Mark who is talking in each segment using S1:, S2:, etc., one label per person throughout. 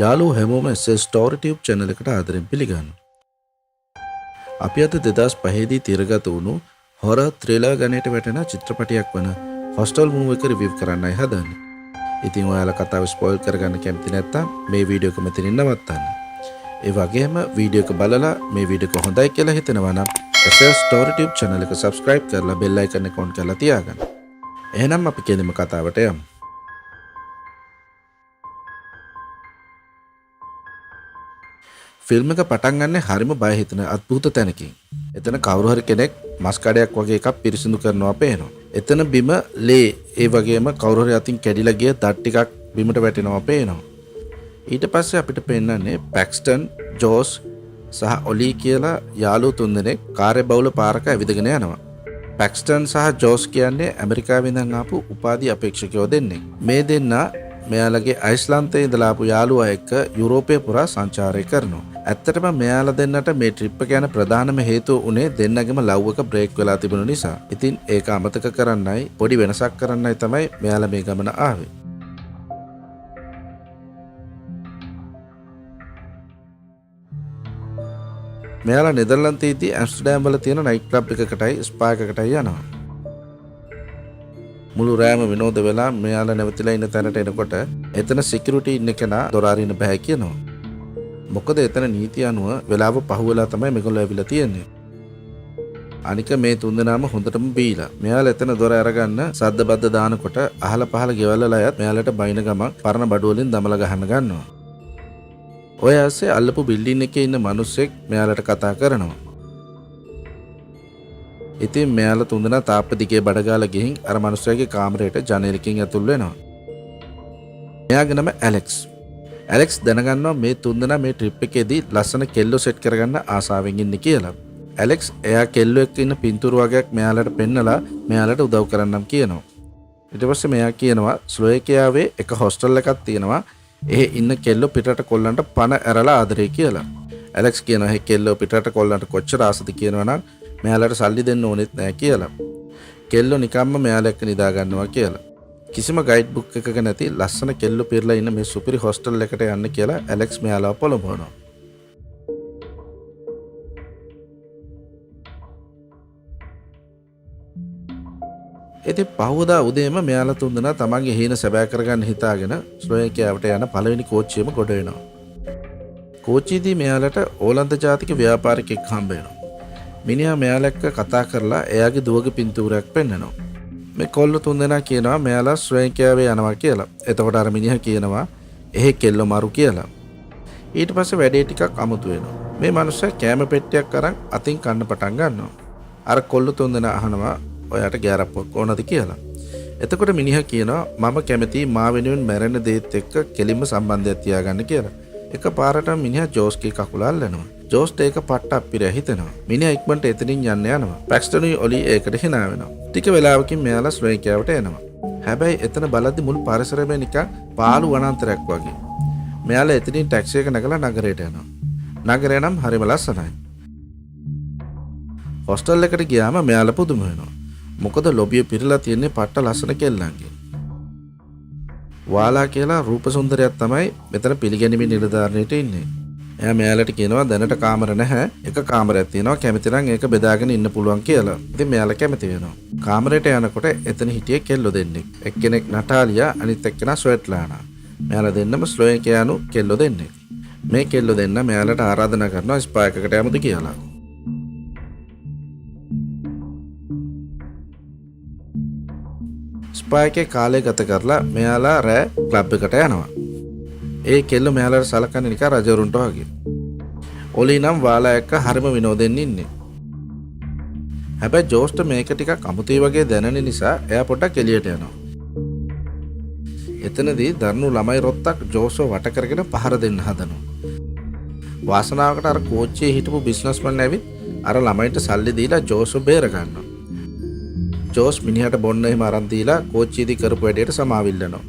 S1: යාළුවෝ හැමෝම SS story tube channel එකට ආදරෙන් පිළිගන්නවා. අපි අද 2005 දී තිරගත වුණු හොරර් ත්‍රිලර් ගණයට වැටෙන චිත්‍රපටයක් වන හොස්ටල් මූවී එක රිවිව් කරන්නයි හදන්නේ. ඉතින් ඔයාලා කතාව ස්පොයිල් කරගන්න කැමති නැත්නම් මේ වීඩියෝ එක මෙතනින් නවත්තන්න. ඒ වගේම වීඩියෝ එක බලලා මේ වීඩියෝ එක හොඳයි කියලා හිතෙනවා නම් SS ස්ටෝරි ටියුබ් channel එක subscribe කරලා bell icon එක on කරලා තියාගන්න. එහෙනම් අපි කෙලින්ම කතාවට යමු. ෆිල්ම් එක පටන් ගන්නේ හරිම බය හිතෙන අద్భుත තැනකින්. එතන කවුරු හරි කෙනෙක් මස් කඩයක් වගේ එකක් පිරිසිදු කරනවා පේනවා. එතන බිම ලේ ඒ වගේම කවුරු හරි අතින් කැඩිලා ගිය දත් ටිකක් බිමට වැටෙනවා පේනවා. ඊට පස්සේ අපිට පෙන්නන්නේ පැක්ස්ටන්, ජෝස් සහ ඔලි කියලා යාළුවෝ තුන්දෙනෙක් කාර්යබහුල පාරක ඇවිදගෙන යනවා. පැක්ස්ටන් සහ ජෝස් කියන්නේ ඇමරිකාවේ ඉඳන් ආපු උපාධි අපේක්ෂකයෝ දෙන්නෙක්. මේ දෙන්නා මෙයාලගේ අයිස්ලන්තයේ ඉඳලා ආපු යාළුවා එක්ක යුරෝපය පුරා සංචාරය කරනවා. ඇත්තටම මෙයාලා දෙන්නට මේ ට්‍රිප් එක යන ප්‍රධානම හේතුව උනේ දෙන්නගෙම ලව් එක බ්‍රේක් වෙලා තිබුණ නිසා. ඉතින් ඒක අමතක කරන්නයි පොඩි වෙනසක් කරන්නයි තමයි මෙයාලා මේ ගමන ආවේ. මෙයාලා නෙදර්ලන්තයේදී ඇම්ස්ටර්ඩම් වල තියෙන නයිට් ක්ලබ් එකකටයි ස්පා එකකටයි යනවා. මුළු රෑම විනෝද වෙලා මෙයාලා නැවතිලා ඉන්න තැනට එනකොට එතන සිකියුරිටි ඉන්න කෙනා දොර අරින්න බෑ කියනවා. මොකද එතන නීතිය අනුව වෙලාව පහුවෙලා තමයි මේගොල්ලෝ ඇවිල්ලා තියෙන්නේ. අනික මේ තුන්දෙනාම හොඳටම බීලා. මෙයාලා එතන දොර අරගන්න සද්ද බද්ද දානකොට අහල පහල ගෙවල් වල අයත් මෙයාලට බයින ගමන් පරණ බඩු වලින් දමලා ගහන්න ගන්නවා. ඔය ඇස්සේ අල්ලපු බිල්ඩින් එකේ ඉන්න මිනිස්සෙක් මෙයාලට කතා කරනවා. ඉතින් මෙයාලා තුන්දෙනා තාප්ප දිගේ බඩගාලා ගිහින් අර මිනිස්සයාගේ කාමරයට ජනේලකින් ඇතුල් වෙනවා. එයාගේ නම ඇලෙක්ස්. ඇලෙක්ස් දැනගන්නවා මේ තුන්දෙනා මේ ට්‍රිප් එකේදී ලස්සන කෙල්ලෝ සෙට් කරගන්න ආසාවෙන් ඉන්නේ කියලා. ඇලෙක්ස් එයා කෙල්ලෝ එක්ක ඉන්න පින්තූර වගේක් මෙයාලට පෙන්නලා මෙයාලට උදව් කරන්නම් කියනවා. ඊට පස්සේ මෙයා කියනවා ස්ලෝවේකියාවේ එක හොස්ටල් එකක් තියෙනවා. එහි ඉන්න කෙල්ලෝ පිටරට කොල්ලන්ට පණ ඇරලා ආදරේ කියලා. ඇලෙක්ස් කියනවා මේ කෙල්ලෝ පිටරට කොල්ලන්ට කොච්චර ආසද කියනවනම් මෙයාලට සල්ලි දෙන්න ඕනෙත් නැහැ කියලා. කෙල්ලෝ නිකම්ම මෙයාලා එක්ක නිදා ගන්නවා කියලා. කිසිම ගයිඩ් බුක් එකක නැති ලස්සන කෙල්ලෝ පිරලා ඉන්න මේ සුපිරි හොස්ටල් එකට යන්න කියලා ඇලෙක්ස් මෙයාලව පොළඹවනවා. ඉතින් පහවදා උදේම මෙයාලා තුන්දෙනා තමන්ගේ හීන සැබෑ කරගන්න හිතාගෙන ස්ලෝවේකියාවට යන පළවෙනි කෝච්චියම ගොඩ වෙනවා. කෝච්චියේදී මෙයාලට ඕලන්ද ජාතික ව්‍යාපාරිකෙක් හම්බ වෙනවා. මිනිහා මෙයාලා එක්ක කතා කරලා එයාගේ දුවගේ පින්තූරයක් පෙන්නනවා. මේ කොල්ලෝ තුන්දෙනා කියනවා මෙයාලා ස්ලෝවේකියාවේ යනවා කියලා. එතකොට අර මිනිහා කියනවා එහෙ කෙල්ල මරු කියලා. ඊට පස්සේ වැඩේ ටිකක් අමුතු වෙනවා. මේ මනුස්සයා කැම පෙට්ටියක් අරන් අතින් කන්න පටන් ගන්නවා. අර කොල්ලෝ තුන්දෙනා අහනවා ඔයාට ගෑරප්පුවක් ඕනද කියලා. එතකොට මිනිහා කියනවා මම කැමතියි මා වෙනුවෙන් මැරෙන දේත් එක්ක කෙලින්ම සම්බන්ධයක් තියාගන්න කියලා. එක පාරට මිනිහා ජෝස්ගේ කකුල අල්ලනවා. ජෝස්ට ඒක පට්ට අප්පිරිය හිතෙනවා. මිනිහා ඉක්මනට එතනින් යන්න යනවා. පැක්ස්ටනුයි ඔලි ඒකට hina වෙනවා. ටික වෙලාවකින් මෙයාලා ස්ලෝවේකියාවට එනවා. හැබැයි එතන බලද්දි මුළු පරිසරයම නිකන් පාළු වනාන්තරයක් වගේ. මෙයාලා එතනින් ටැක්සි එක නැගලා නගරයට යනවා. නගරය නම් හරිම ලස්සනයි. හොස්ටල් එකට ගියාම මෙයාලා පුදුම වෙනවා. මොකද ලොබිය පිරලා තියෙන්නේ පට්ට ලස්සන කෙල්ලන්ගෙන්. වාලා කියලා රූප සුන්දරයක් තමයි මෙතන පිළිගැනීමේ නිලධාරණයට ඉන්නේ. එයා මෙයාලට කියනවා දැනට කාමර නැහැ. එක කාමරයක් තියෙනවා. කැමති නම් ඒක බෙදාගෙන ඉන්න පුළුවන් කියලා. ඉතින් මෙයාලා කැමති වෙනවා. කාමරයට යනකොට එතන හිටියේ කෙල්ලෝ දෙන්නෙක්. එක්කෙනෙක් නටාලියා අනිත් එක්කෙනා ස්වෙට්ලානා. මෙයාලා දෙන්නම ස්ලෝවේකියානු කෙල්ලෝ දෙන්නෙක්. මේ කෙල්ලෝ දෙන්න මෙයාලට ආරාධනා කරනවා ස්පා එකකට යමුද කියලා. ස්පා එකේ කාලය ගත කරලා මෙයාලා රෑ ක්ලබ් එකට යනවා. ඒ කෙල්ල මෙයාලට සලකන්නේ නිකන් රජවරුන්ට වගේ. ඔලි නම් වාලා එක්ක හරිම විනෝදෙන් ඉන්නේ. හැබැයි ජෝස්ට මේක ටිකක් අමුතුයි වගේ දැනෙන නිසා එයා පොඩ්ඩක් එළියට යනවා. එතනදී දරුණු ළමයි රොත්තක් ජෝස්ව වට කරගෙන පහර දෙන්න හදනවා. වාසනාවකට අර කෝච්චියේ හිටපු බිස්නස්මන් ඇවිත් අර ළමයින්ට සල්ලි දීලා ජෝස්ව බේර ගන්නවා. ජෝස් මිනිහට බොන්න එහෙම අරන් දීලා කෝච්චියේදී කරපු වැඩේට සමාවිල්ලනවා.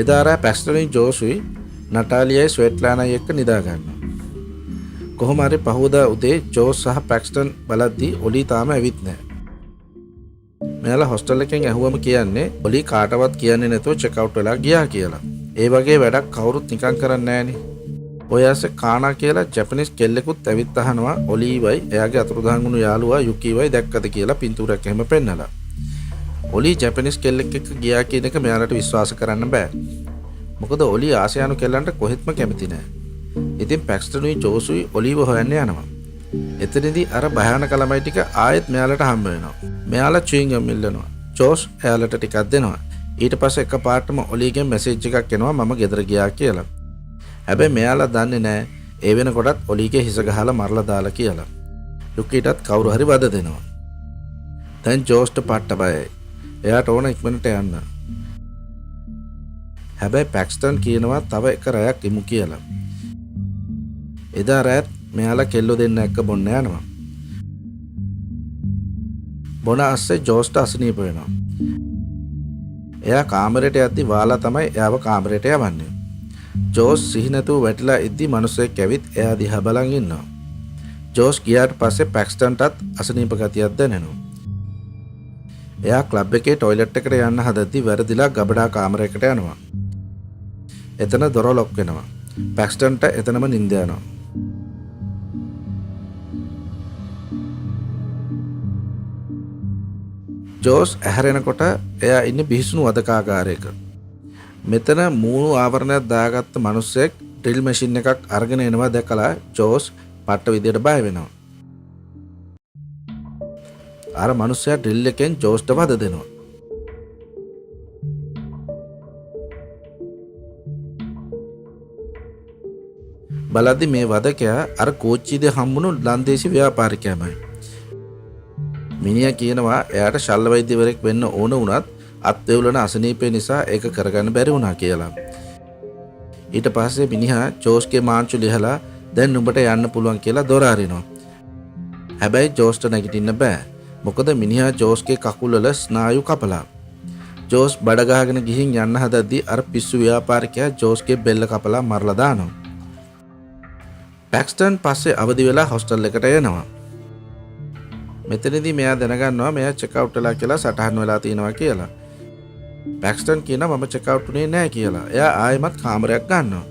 S1: එදා රෑ පැක්ස්ටනුයි ජෝසුයි නටාලියයි ස්වෙට්ලානායි එක්ක නිදා ගන්නවා. කොහොම හරි පහවදා උදේ ජෝස් සහ පැක්ස්ටන් බලද්දී ඔලි තාම ඇවිත් නැහැ. මෙයාලා හොස්ටල් එකෙන් ඇහුවම කියන්නේ ඔලි කාටවත් කියන්නේ නැතුව චෙක් අවුට් වෙලා ගියා කියලා. ඒ වගේ වැඩක් කවුරුත් නිකන් කරන්නේ නෑනේ. ඔය ඇස්සේ කානා කියලා ජැපනිස් කෙල්ලෙකුත් ඇවිත් අහනවා ඔලීවයි එයාගේ අතුරුදහන් වුණු යාළුවා යුකීවයි දැක්කද කියලා පින්තූරයක් එහෙම පෙන්නලා. ඔලී ජැපනිස් කෙල්ලෙක් එක්ක ගියා කියන එක මෙයාලට විශ්වාස කරන්න බෑ. මොකද ඔලී ආසියානු කෙල්ලන්ට කොහෙත්ම කැමති නෑ. ඉතින් පැක්ස්ටනුයි ජෝසුයි ඔලීව හොයන්න යනවා. එතනදී අර භයානක ළමයි ටික ආයෙත් මෙයාලට හම්බ වෙනවා. මෙයාලා චුයින්ගම් ඉල්ලනවා. ජෝස් එයාලට ටිකක් දෙනවා. ඊට පස්සේ එකපාරටම ඔලීගෙන් මැසේජ් එකක් එනවා මම ගෙදර ගියා කියලා. හැබැයි මෙයාලා දන්නේ නැහැ ඒ වෙනකොටත් ඔලීගේ හිස ගහලා මරලා දාලා කියලා. යුකීටත් කවුරු හරි වද දෙනවා. දැන් ජෝස්ට පට්ට බයයි. එයාට ඕන ඉක්මනට යන්න. හැබැයි පැක්ස්ටන් කියනවා තව එක රැයක් ඉමු කියලා. එදා රැත් මෙයාලා කෙල්ලෝ දෙන්න එක්ක බොන්න යනවා. බොන අස්සේ ජෝස්ට අසනීප වෙනවා. එයා කාමරයට යද්දි වාලා තමයි එයාව කාමරයට යවන්නේ. ජෝස් සිහි නැතුව වැටිලා ඉද්දි මිනිස්සෙක් ඇවිත් එයා දිහා බලන් ඉන්නවා. ජෝස් ගියාට පස්සේ පැක්ස්ටන්ටත් අසනීප ගතියක් දැනෙනවා. එයා ක්ලබ් එකේ ටොයිලට් එකට යන්න හදද්දි වැරදිලා ගබඩා කාමරයකට යනවා. එතන දොර ලොක් වෙනවා. පැක්ස්ටන්ට එතනම නිින්ද යනවා. ජෝස් ඇහැරෙනකොට එයා ඉන්නේ බිහිසුණු වදකාගාරයක. මෙතන මූණු ආවරණයක් දාගත්ත මිනිස්සෙක් ඩ්‍රිල් මැෂින් එකක් අරගෙන එනවා දැකලා ජෝස් පට්ට විදියට බය වෙනවා. අර මිනිස්සයා ඩ්‍රිල් එකෙන් ජෝස්ට වද දෙනවා. බලද්දි මේ වදකයා අර කෝච්චියේදී හම්බුණු ලන්දේසි ව්‍යාපාරිකයාමයි. මිනිහා කියනවා එයාට ශල්‍ය වෛද්‍යවරයෙක් වෙන්න ඕන වුණත් අත්වැවුලන අසනීපය නිසා ඒක කරගන්න බැරි වුණා කියලා. ඊට පස්සේ මිනිහා ජෝස්ගේ මාංචු ලිහලා දැන් නුඹට යන්න පුළුවන් කියලා දොර අරිනවා. හැබැයි ජෝස්ට නැගිටින්න බෑ. මොකද මිනිහා ජෝස්ගේ කකුල් වල ස්නායු කපලා. ජෝස් බඩ ගහගෙන ගිහින් යන්න හදද්දී අර පිස්සු ව්‍යාපාරිකයා ජෝස්ගේ බෙල්ල කපලා මරලා දානවා. පැක්ස්ටන් පස්සේ අවදි වෙලා හොස්ටල් එකට එනවා. මෙතනදී මෙයා දැනගන්නවා මෙයා චෙක් අවුට් වෙලා කියලා සටහන් වෙලා තියෙනවා කියලා. පැක්ස්ටන් කියනවා මම චෙක් අවුට් උනේ නැහැ කියලා. එයා ආයෙමත් කාමරයක් ගන්නවා.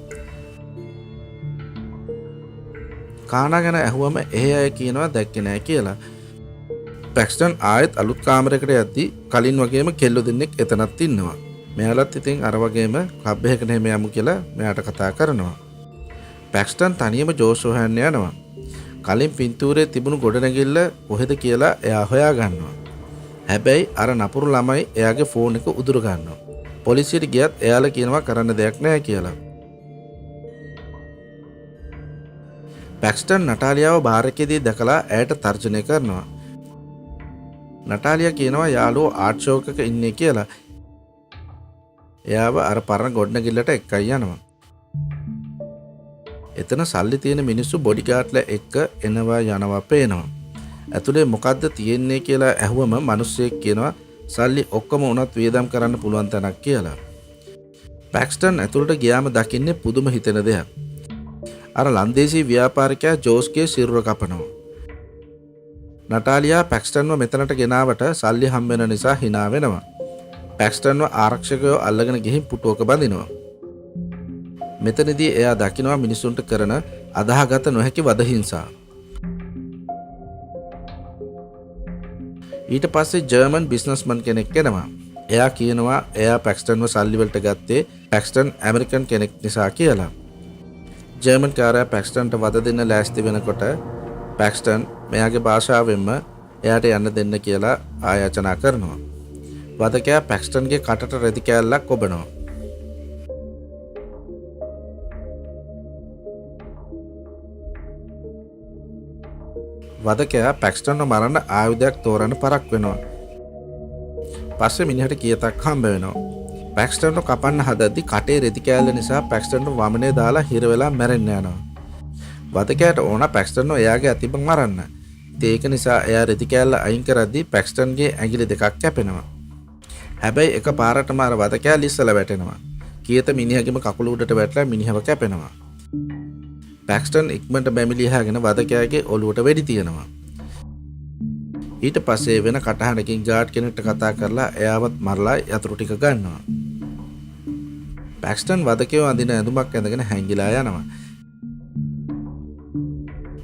S1: කානා ගැන ඇහුවම එහෙ අය කියනවා දැක්කේ නැහැ කියලා. පැක්ස්ටන් ආයෙත් අලුත් කාමරයකට යද්දි කලින් වගේම කෙල්ලෝ දෙන්නෙක් එතනත් ඉන්නවා. මෙයාලත් ඉතින් අර වගේම ක්ලබ් එකකට එහෙම යමු කියලා මෙයාට කතා කරනවා. පැක්ස්ටන් තනියම ජෝස් හොයන්න යනවා. කලින් පින්තූරේ තිබුණු ගොඩනැගිල්ල කොහෙද කියලා එයා හොයා ගන්නවා. හැබැයි අර නපුරු ළමයි එයාගේ ෆෝන් එක උදුර ගන්නවා. පොලිසියට ගියත් එයාලා කියනවා කරන්න දෙයක් නැහැ කියලා. පැක්ස්ටන් නටාලියාව බාර් එකේදී දැකලා ඇයට තර්ජනය කරනවා. නටාලියා කියනවා යාළුවෝ ආර්ට් ෂෝ එකක ඉන්නේ කියලා. එයාව අර පරණ ගොඩනැගිල්ලට එක්කයි යනවා. එතන සල්ලි තියෙන මිනිස්සු බොඩිගාඩ්ලා එක්ක එනවා යනවා පේනවා. ඇතුලේ මොකද්ද තියෙන්නේ කියලා ඇහුවම මිනිස්සෙක් කියනවා සල්ලි ඔක්කොම උනත් වියදම් කරන්න පුළුවන් තැනක් කියලා. පැක්ස්ටන් ඇතුළට ගියාම දකින්නේ පුදුම හිතෙන දෙයක්. අර ලන්දේසි ව්‍යාපාරිකයා ජෝස්ගේ සිරුර කපනවා. නටාලියා පැක්ස්ටන්ව මෙතනට ගෙනාවට සල්ලි හම්බ වෙන නිසා hina වෙනවා. පැක්ස්ටන්ව ආරක්ෂකයෝ අල්ලගෙන ගිහින් පුටුවක බඳිනවා. මෙතනදී එයා දකිනවා මිනිසුන්ට කරන අදාහගත නොහැකි වද හිංසා. ඊට පස්සේ ජර්මන් බිස්නස්මන් කෙනෙක් එනවා. එයා කියනවා එයා පැක්ස්ටන්ව සල්ලි වලට ගත්තේ පැක්ස්ටන් ඇමරිකන් කෙනෙක් නිසා කියලා. ජර්මන් කාරයා පැක්ස්ටන්ට වද දෙන්න ලෑස්ති වෙනකොට පැක්ස්ටන් මෙයාගේ භාෂාවෙන්ම එයාට යන්න දෙන්න කියලා ආයාචනා කරනවා. වදකයා පැක්ස්ටන්ගේ කටට රෙදි කෑල්ලක් ඔබනවා. වදකයා පැක්ස්ටන්ව මරන්න ආයුධයක් තෝරන්න පරක් වෙනවා. පස්සේ මිනිහට කියතක් හම්බ වෙනවා. පැක්ස්ටන්ව කපන්න හදද්දි කටේ රෙදි කෑල්ල නිසා පැක්ස්ටන්ව වමනේ දාලා හිර වෙලා මැරෙන්න යනවා. වදකයාට ඕන පැක්ස්ටන්ව එයාගේ අතින් මරන්න. ඒක නිසා එයා රෙදි කෑල්ල අයින් කරද්දි පැක්ස්ටන්ගේ ඇඟිලි දෙකක් කැපෙනවා. හැබැයි එක පාරටම අර වදකයා ලිස්සලා වැටෙනවා. කීත මිනිහගේම කකුල උඩට වැටලා මිනිහව කැපෙනවා. පැක්ස්ටන් ඉක්මනට බැමිලි හාගෙන වදකයාගේ ඔළුවට වෙඩි තියනවා. ඊට පස්සේ වෙන කටහඬකින් ගාඩ් කෙනෙක්ට කතා කරලා එයාවත් මරලා යතුරු ටික ගන්නවා. පැක්ස්ටන් වදකයෝ අඳින ඇඳුමක් ඇඳගෙන හැංගිලා යනවා.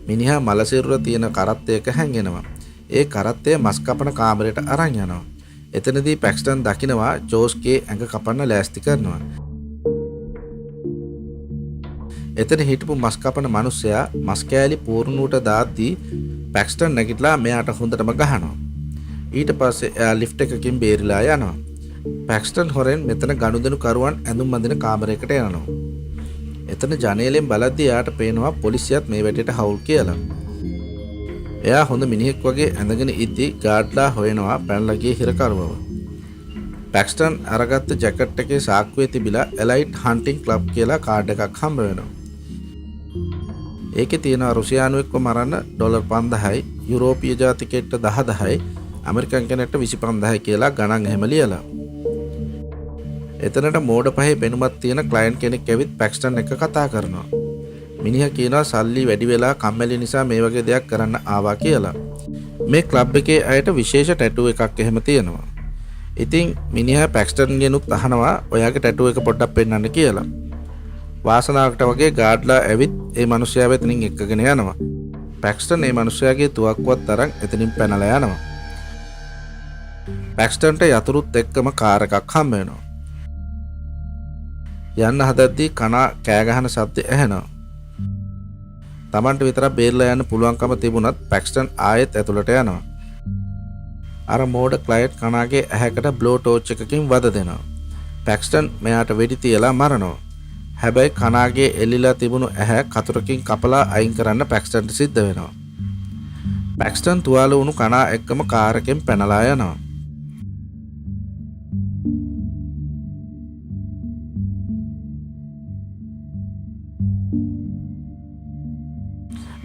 S1: මිනිහා මලසිරුර තියෙන කරත්තයක හැංගෙනවා. ඒ කරත්තය මස් කපන කාමරයට අරන් යනවා. එතනදී පැක්ස්ටන් දකිනවා ජෝස්ගේ ඇඟ කපන්න ලෑස්ති කරනවා. එතන හිටපු මස් කපන මිනිස්සයා මස් කෑලි පූර්ණුවට දාද්දී පැක්ස්ටන් නැගිටලා මෙයාට හොඳටම ගහනවා. ඊට පස්සේ එයා ලිෆ්ට් එකකින් බේරිලා යනවා. පැක්ස්ටන් හොරෙන් මෙතන ගනුදෙනු කරුවන් ඇඳුම් අඳින කාමරයකට යනවා. එතන ජනේලෙන් බලද්දී එයාට පේනවා පොලිසියත් මේ වැටේට හවුල් කියලා. එයා හොඳ මිනිහෙක් වගේ ඇඳගෙන ඉද්දී ගාඩ්ලා හොයනවා පැනලා ගිය හිරකරුවව. පැක්ස්ටන් අරගත්ත ජැකට් එකේ සාක්කුවේ තිබිලා එලයිට් හන්ටින් ක්ලබ් කියලා කාඩ් එකක් හම්බ වෙනවා. ඒකේ තියෙනවා රුසියානුවෙක්ව මරන්න ඩොලර් 5000යි, යුරෝපීය ජාතිකයෙක්ට 10000යි, ඇමරිකන් කෙනෙක්ට 25000යි කියලා ගණන් එහෙම ලියලා. එතනට මෝඩ පහේ පෙනුමක් තියෙන ක්ලයන්ට් කෙනෙක් ඇවිත් පැක්ස්ටන් එක්ක කතා කරනවා. මිනිහා කියනවා සල්ලි වැඩි වෙලා කම්මැලි නිසා මේ වගේ දෙයක් කරන්න ආවා කියලා. මේ ක්ලබ් එකේ අයට විශේෂ ටැටූ එකක් එහෙම තියෙනවා. ඉතින් මිනිහා පැක්ස්ටන්ගෙනුත් අහනවා ඔයාගේ ටැටූ එක පොඩ්ඩක් පෙන්නන්න කියලා. වාසනාවකට වගේ ගාඩ්ලා ඇවිත් ඒ මිනිහයාව එතනින් එක්කගෙන යනවා. පැක්ස්ටන් ඒ මිනිහයාගේ තුවක්කුවත් අරන් එතනින් පැනලා යනවා. පැක්ස්ටන්ට යතුරුත් එක්කම කාර් එකක් හම්බ වෙනවා. යන්න හදද්දී කනා කෑ ගහන ශබ්ද ඇහෙනවා. Tamanට විතරක් බේරලා යන්න පුළුවන්කම තිබුණත් පැක්ස්ටන් ආයෙත් ඇතුළට යනවා. අර මෝඩ ක්ලයන්ට් කනාගේ ඇහැකට බ්ලෝ ටෝච් එකකින් වද දෙනවා. පැක්ස්ටන් මෙයාට වෙඩි තියලා මරනවා. හැබැයි කනාගේ එල්ලිලා තිබුණු ඇහැ කතුරකින් කපලා අයින් කරන්න පැක්ස්ටන්ට සිද්ධ වෙනවා. පැක්ස්ටන් තුවාල වුණු කනා එක්කම කාර් එකෙන් පැනලා යනවා.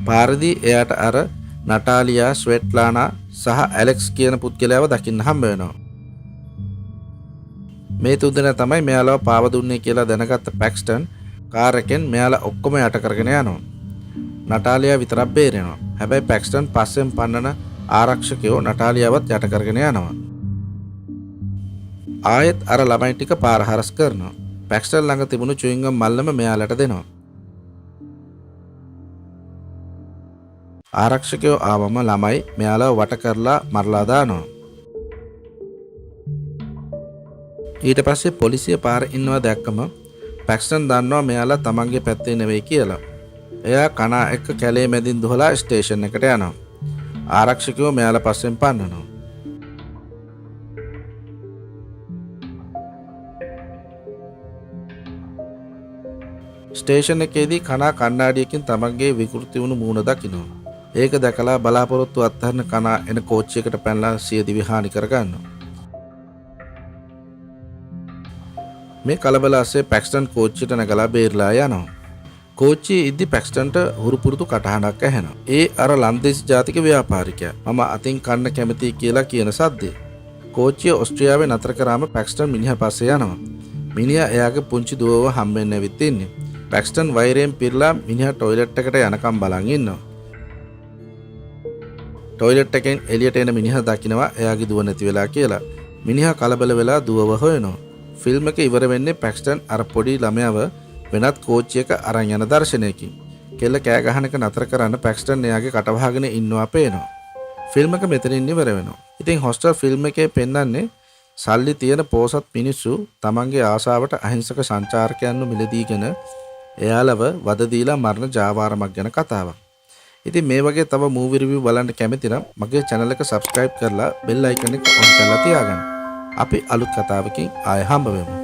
S1: පාරදී එයාට අර නටාලියා, ස්වෙට්ලානා සහ ඇලෙක්ස් කියන පුද්ගලයාව දකින්න හම්බ වෙනවා. මේ තුන්දෙනා තමයි මෙයාලව පාව දුන්නේ කියලා දැනගත්ත පැක්ස්ටන් කාර් එකෙන් මෙයාලා ඔක්කොම යට කරගෙන යනවා. නටාලියා විතරක් බේරෙනවා. හැබැයි පැක්ස්ටන් පස්සෙන් පන්නන ආරක්ෂකයෝ නටාලියාවත් යට කරගෙන යනවා. ආයෙත් අර ළමයි ටික පාර හරස් කරනවා. පැක්ස්ටන් ළඟ තිබුණු චුයින්ගම් මල්ලම මෙයාලට දෙනවා. ආරක්ෂකයෝ ආවම ළමයි මෙයාලව වට කරලා මරලා දානවා. ඊට පස්සේ පොලිසිය පාර ඉන්නවා දැක්කම පැක්ස්ටන් දන්නවා මෙයාලා තමන්ගේ පැත්තේ නෙවෙයි කියලා. එයා කනා එක්ක කැලේ මැදින් දුවලා ස්ටේෂන් එකට යනවා. ආරක්ෂකයෝ මෙයාලා පස්සෙන් පන්නනවා. ස්ටේෂන් එකේදී කනා කණ්ණාඩියකින් තමන්ගේ විකෘති වුණු මූණ දකිනවා. ඒක දැකලා බලාපොරොත්තු අත්හරින කනා එන කෝච්චියකට පැනලා සිය දිවි හානි කරගන්නවා. මේ කලබල ඇස්සේ පැක්ස්ටන් කෝච්චියට නැගලා බේරලා යනවා. කෝච්චියේ ඉද්දි පැක්ස්ටන්ට හුරුපුරුදු කටහඬක් ඇහෙනවා. ඒ අර ලන්දේසි ජාතික ව්‍යාපාරිකයා මම අතින් කන්න කැමතියි කියලා කියන සද්දේ. කෝච්චිය ඕස්ට්‍රියාවේ නතර කරාම පැක්ස්ටන් මිනිහා පස්සේ යනවා. මිනිහා එයාගේ පුංචි දුවව හම්බෙන්න ඇවිත් ඉන්නේ. පැක්ස්ටන් වෛරයෙන් පිරලා මිනිහා টয়ලට් එකට යනකම් බලන් ඉන්නවා. টয়ලට් එකෙන් එළියට එන මිනිහා දකිනවා එයාගේ දුව නැති වෙලා කියලා. මිනිහා කලබල වෙලා දුවව හොයනවා. ෆිල්ම් එක ඉවර වෙන්නේ පැක්ස්ටන් අර පොඩි ළමයාව වෙනත් කෝච්චියක අරන් යන දර්ශනයකින්. කෙල්ල කෑ ගහන එක නතර කරන්න පැක්ස්ටන් එයාගේ කට වහගෙන ඉන්නවා පේනවා. ෆිල්ම් එක මෙතනින් ඉවර වෙනවා. ඉතින් හොස්ටල් ෆිල්ම් එකේ පෙන්වන්නේ සල්ලි තියෙන පෝසත් මිනිස්සු තමන්ගේ ආසාවට අහිංසක සංචාරකයන්ව මිලදීගෙන එයාලව වද දීලා මරණ ජාවාරමක් ගැන කතාවක්. ඉතින් මේ වගේ තව මූවි රිවිව් බලන්න කැමති නම් මගේ channel එක subscribe කරලා bell icon එක on කරලා තියාගන්න. අපි අලුත් කතාවකින් ආයෙ හම්බ වෙමු.